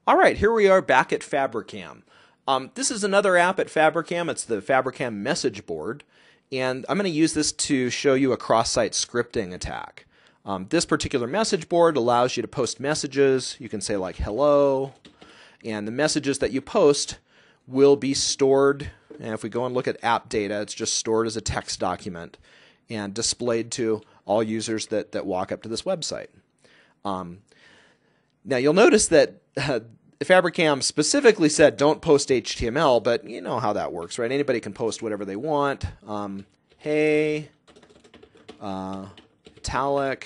All right, here we are back at Fabricam. This is another app at Fabricam. It's the Fabricam message board, and I'm going to use this to show you a cross-site scripting attack. This particular message board allows you to post messages. You can say like hello, and the messages that you post will be stored. And if we go and look at app data, it's just stored as a text document and displayed to all users that walk up to this website. Now you'll notice that Fabricam specifically said don't post HTML, but you know how that works, right? Anybody can post whatever they want. Hey, italic,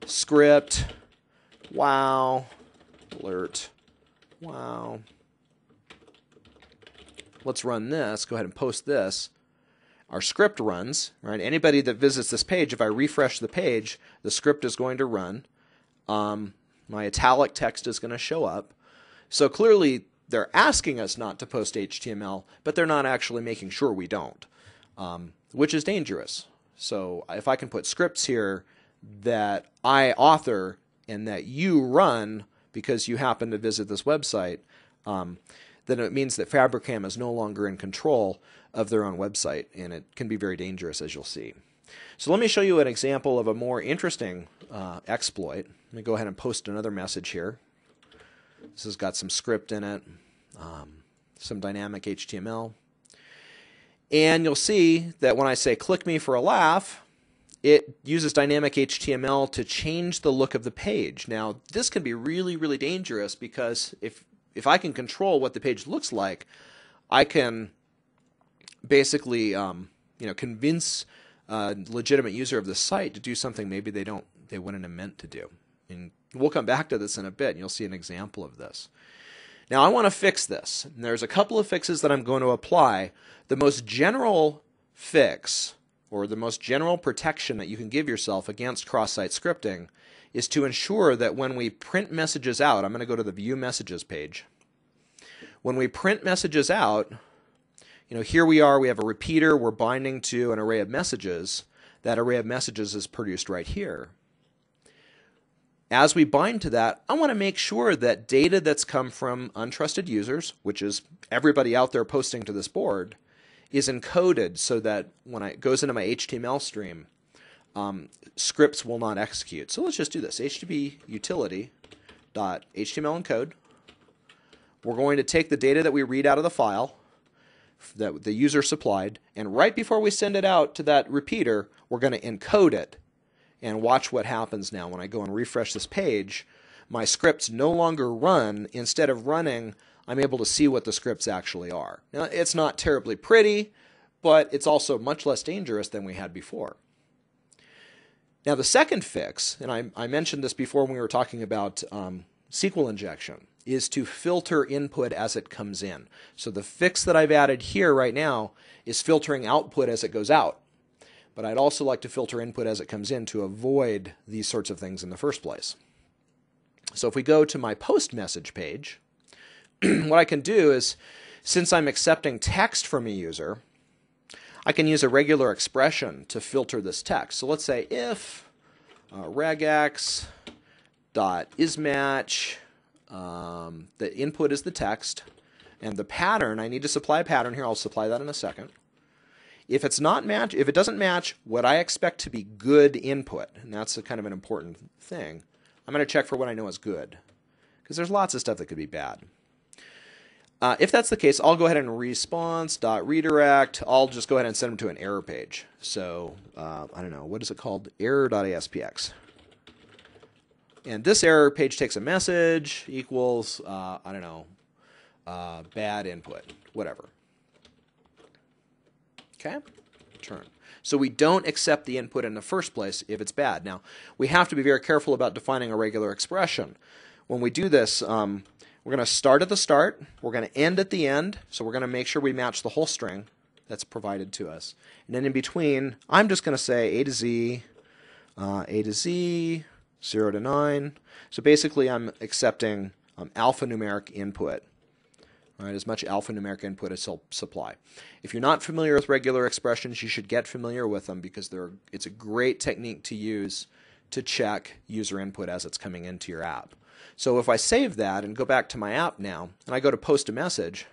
script, wow, alert, wow. Let's run this. Go ahead and post this. Our script runs, right? Anybody that visits this page, if I refresh the page, the script is going to run. My italic text is going to show up. So clearly they're asking us not to post HTML, but they're not actually making sure we don't, which is dangerous. So if I can put scripts here that I author and that you run because you happen to visit this website, then it means that Fabricam is no longer in control of their own website, and it can be very dangerous, as you'll see. So let me show you an example of a more interesting exploit. Let me go ahead and post another message here. This has got some script in it, some dynamic HTML. And you'll see that when I say click me for a laugh, it uses dynamic HTML to change the look of the page. Now, this can be really, really dangerous because if I can control what the page looks like, I can basically convince a legitimate user of the site to do something maybe they wouldn't have meant to do. And we'll come back to this in a bit, and you'll see an example of this. Now, I want to fix this. And there's a couple of fixes that I'm going to apply. The most general fix, or the most general protection that you can give yourself against cross-site scripting, is to ensure that when we print messages out, I'm going to go to the View Messages page. When we print messages out, here we are, we have a repeater, we're binding to an array of messages. That array of messages is produced right here. As we bind to that, I want to make sure that data that's come from untrusted users, which is everybody out there posting to this board, is encoded so that when it goes into my HTML stream, scripts will not execute. So let's just do this. HTTP utility.html encode. We're going to take the data that we read out of the file that the user supplied, and right before we send it out to that repeater, we're going to encode it. And watch what happens now. When I go and refresh this page, my scripts no longer run. Instead of running, I'm able to see what the scripts actually are. Now, it's not terribly pretty, but it's also much less dangerous than we had before. Now, the second fix, and I mentioned this before when we were talking about SQL injection, is to filter input as it comes in. So the fix that I've added here right now is filtering output as it goes out. But I'd also like to filter input as it comes in to avoid these sorts of things in the first place. So if we go to my post message page, what I can do is, since I'm accepting text from a user, I can use a regular expression to filter this text. So let's say if regex dot isMatch, the input is the text, and the pattern, I need to supply a pattern here. I'll supply that in a second. If it doesn't match what I expect to be good input, and that's kind of an important thing, I'm going to check for what I know is good, because there's lots of stuff that could be bad. If that's the case, I'll go ahead and response.redirect. I'll just go ahead and send them to an error page. So, I don't know, what is it called? Error.aspx. And this error page takes a message equals, bad input, whatever. Okay, return. So we don't accept the input in the first place if it's bad. Now, we have to be very careful about defining a regular expression. When we do this, we're going to start at the start. We're going to end at the end. So we're going to make sure we match the whole string that's provided to us. And then in between, I'm just going to say A to Z, 0 to 9. So basically, I'm accepting alphanumeric input. Right, as much alphanumeric input as he'll supply. If you're not familiar with regular expressions, you should get familiar with them because it's a great technique to use to check user input as it's coming into your app. So if I save that and go back to my app now, and I go to post a message,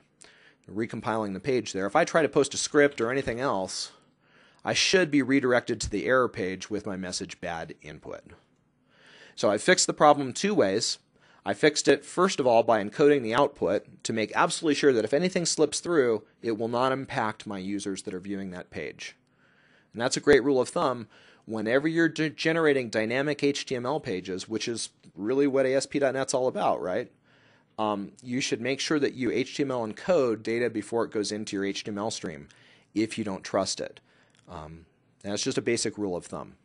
recompiling the page there, if I try to post a script or anything else, I should be redirected to the error page with my message bad input. So I fixed the problem two ways. I fixed it, first of all, by encoding the output to make absolutely sure that if anything slips through, it will not impact my users that are viewing that page. And that's a great rule of thumb. Whenever you're generating dynamic HTML pages, which is really what ASP.NET's all about, right? You should make sure that you HTML encode data before it goes into your HTML stream if you don't trust it. That's just a basic rule of thumb.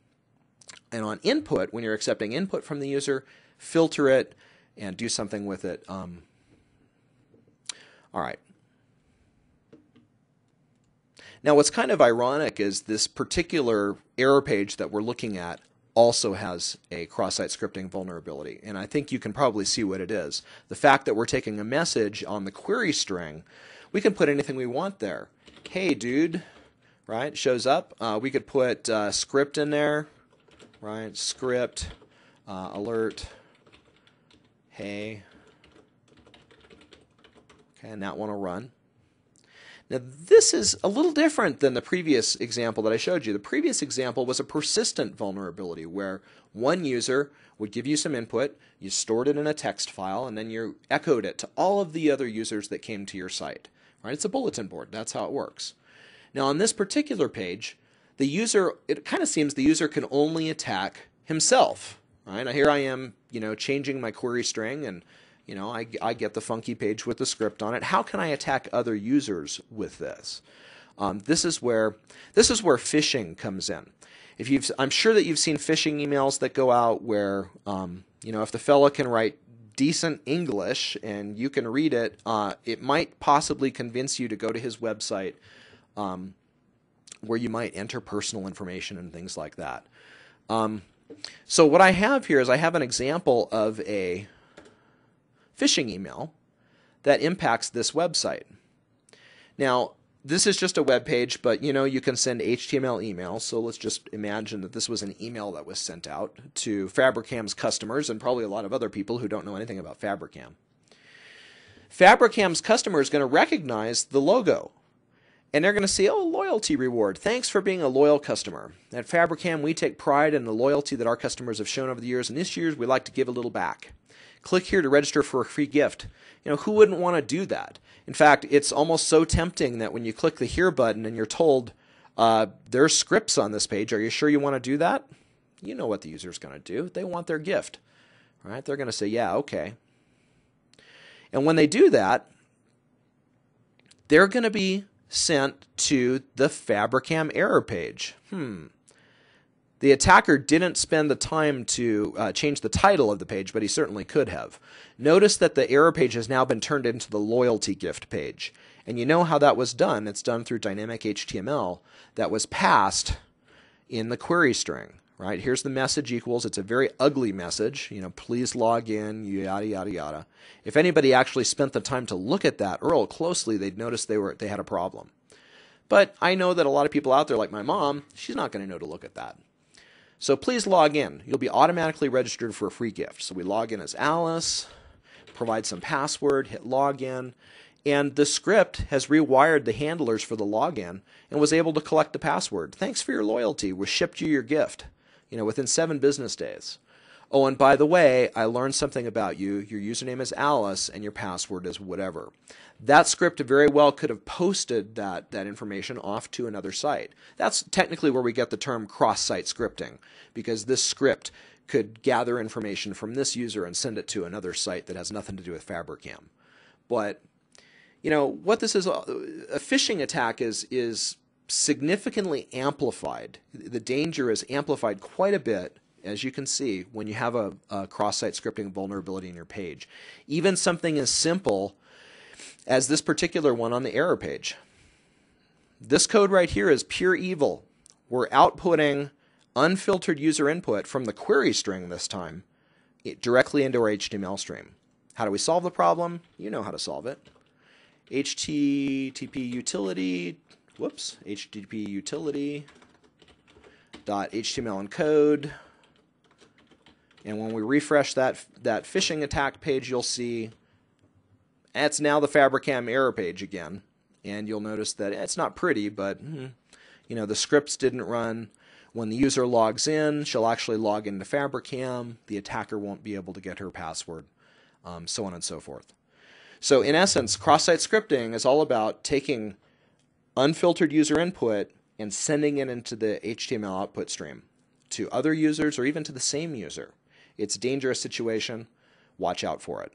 And on input, when you're accepting input from the user, filter it and do something with it. All right. Now what's kind of ironic is this particular error page that we're looking at also has a cross-site scripting vulnerability, and I think you can probably see what it is. The fact that we're taking a message on the query string, we can put anything we want there. Hey dude, right, shows up. We could put script in there, right, script, alert, hey, okay, and that one will run. Now this is a little different than the previous example that I showed you. The previous example was a persistent vulnerability where one user would give you some input, you stored it in a text file, and then you echoed it to all of the other users that came to your site. Right? It's a bulletin board. That's how it works. Now on this particular page, the user, it kind of seems the user can only attack himself. Right? Now here I am, changing my query string, and I get the funky page with the script on it. How can I attack other users with this? This is where phishing comes in. I'm sure that you've seen phishing emails that go out where, if the fella can write decent English and you can read it, it might possibly convince you to go to his website, where you might enter personal information and things like that. So what I have here is I have an example of a phishing email that impacts this website. Now, this is just a web page, but you can send HTML emails. So let's just imagine that this was an email that was sent out to Fabricam's customers and probably a lot of other people who don't know anything about Fabricam. Fabricam's customer is going to recognize the logo, and they're going to say, oh, loyalty reward. Thanks for being a loyal customer. At Fabricam, we take pride in the loyalty that our customers have shown over the years, and this year we like to give a little back. Click here to register for a free gift. Who wouldn't want to do that? In fact, it's almost so tempting that when you click the here button and you're told there's scripts on this page, are you sure you want to do that? You know what the user's going to do. They want their gift. Right? They're going to say, yeah, okay. And when they do that, they're going to be sent to the Fabricam error page. The attacker didn't spend the time to change the title of the page, but he certainly could have. Notice that the error page has now been turned into the loyalty gift page. And you know how that was done. It's done through dynamic HTML that was passed in the query string. Right? Here's the message equals. It's a very ugly message. Please log in, yada, yada, yada. If anybody actually spent the time to look at that real closely, they'd notice they had a problem. But I know that a lot of people out there, like my mom, she's not going to know to look at that. So please log in. You'll be automatically registered for a free gift. So we log in as Alice, provide some password, hit login, and the script has rewired the handlers for the login and was able to collect the password. Thanks for your loyalty. We shipped you your gift, within 7 business days. Oh, and by the way, I learned something about you. Your username is Alice and your password is whatever. That script very well could have posted that information off to another site. That's technically where we get the term cross-site scripting, because this script could gather information from this user and send it to another site that has nothing to do with Fabricam. But, what this is, a phishing attack is significantly amplified. The danger is amplified quite a bit, as you can see, when you have a cross-site scripting vulnerability in your page. Even something as simple as this particular one on the error page. This code right here is pure evil. We're outputting unfiltered user input from the query string this time directly into our HTML stream. How do we solve the problem? You know how to solve it. HTTP utility, HTTP utility .html encode And when we refresh that phishing attack page, you'll see it's now the Fabricam error page again. And you'll notice that it's not pretty, but the scripts didn't run. When the user logs in, she'll actually log into Fabricam. The attacker won't be able to get her password, so on and so forth. So in essence, cross-site scripting is all about taking unfiltered user input and sending it into the HTML output stream to other users or even to the same user. It's a dangerous situation. Watch out for it.